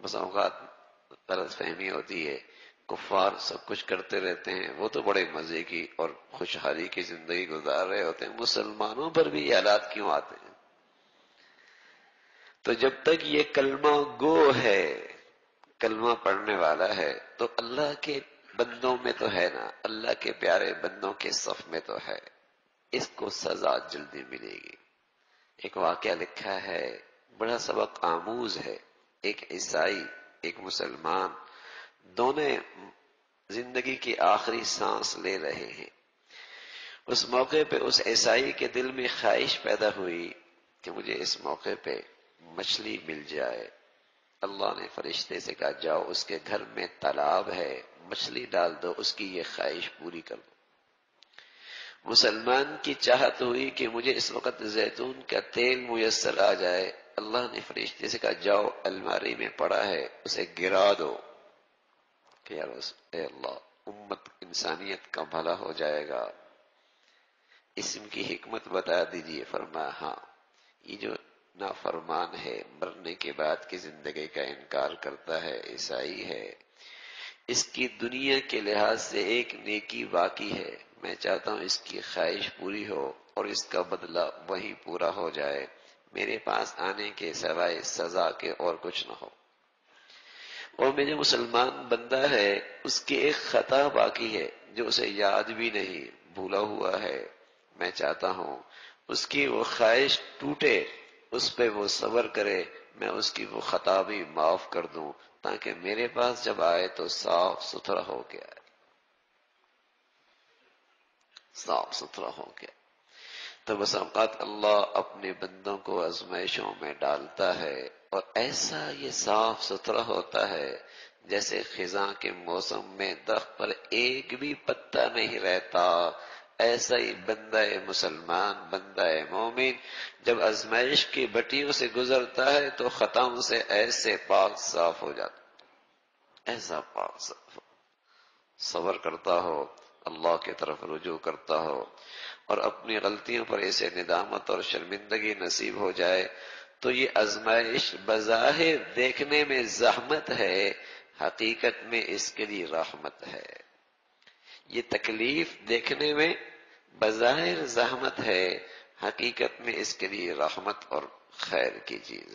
بس اوقات غلط فہمی ہوتی ہے، کفار سب کچھ کرتے رہتے ہیں، وہ تو بڑے مزے کی اور خوشحالی کی زندگی گزار رہے ہوتے ہیں، مسلمانوں پر بھی یہ حالات کیوں آتے ہیں؟ تو جب تک یہ کلمہ گو ہے، کلمہ پڑھنے والا ہے، تو اللہ کے بندوں میں تو ہے نا، اللہ کے پیارے بندوں کے صف میں تو ہے، اس کو سزا جلدی ملے گی۔ ایک واقعہ لکھا ہے، بڑا سبق آموز ہے۔ ایک عیسائی، ایک مسلمان، دونوں زندگی کی آخری سانس لے رہے ہیں۔ اس موقع پہ اس عیسائی کے دل میں خواہش پیدا ہوئی کہ مجھے اس موقع پہ مچھلی مل جائے۔ اللہ نے فرشتے سے کہا جاؤ اس کے گھر میں تالاب ہے، مچھلی ڈال دو، اس کی یہ خواہش پوری کر دو۔ مسلمان کی چاہت ہوئی کہ مجھے اس وقت زیتون کا تیل میسر آ جائے۔ اللہ نے فرشتے سے کہا جاؤ الماری میں پڑا ہے، اسے گرا دو کہ یا اے اللہ امت انسانیت کا بھلا ہو جائے گا۔ اسم کی حکمت بتا دیجئے۔ فرمایا ہاں، یہ جو نافرمان ہے، مرنے کے بعد کی زندگی کا انکار کرتا ہے، عیسائی ہے، اس کی دنیا کے لحاظ سے ایک نیکی باقی ہے، میں چاہتا ہوں اس کی خواہش پوری ہو اور اس کا بدلہ وہی پورا ہو جائے، میرے پاس آنے کے سوائے سزا کے اور کچھ نہ ہو۔ اور میرے مسلمان بندہ ہے، اس کی ایک خطا باقی ہے جو اسے یاد بھی نہیں، بھولا ہوا ہے، میں چاہتا ہوں اس کی وہ خواہش ٹوٹے، اس پہ وہ صبر کرے، میں اس کی وہ خطا بھی معاف کر دوں تاکہ میرے پاس جب آئے تو صاف ستھرا ہو کے آئے، صاف ستھرا ہو کے آئے۔ تو بس اوقات اللہ اپنے بندوں کو آزمائشوں میں ڈالتا ہے اور ایسا یہ صاف ستھرا ہوتا ہے جیسے خزاں کے موسم میں درخت پر ایک بھی پتا نہیں رہتا۔ ایسا ہی بندہ مسلمان، بندہ مومن جب آزمائش کی بٹیوں سے گزرتا ہے تو خطاؤں سے ایسے پاک صاف ہو جاتا، ایسا پاک صاف ہو، صبر کرتا ہو، اللہ کی طرف رجوع کرتا ہو اور اپنی غلطیوں پر اسے ندامت اور شرمندگی نصیب ہو جائے تو یہ آزمائش بظاہر دیکھنے میں زحمت ہے، حقیقت میں اس کے لیے رحمت ہے۔ یہ تکلیف دیکھنے میں بظاہر زحمت ہے، حقیقت میں اس کے لیے رحمت اور خیر کی چیز ہے۔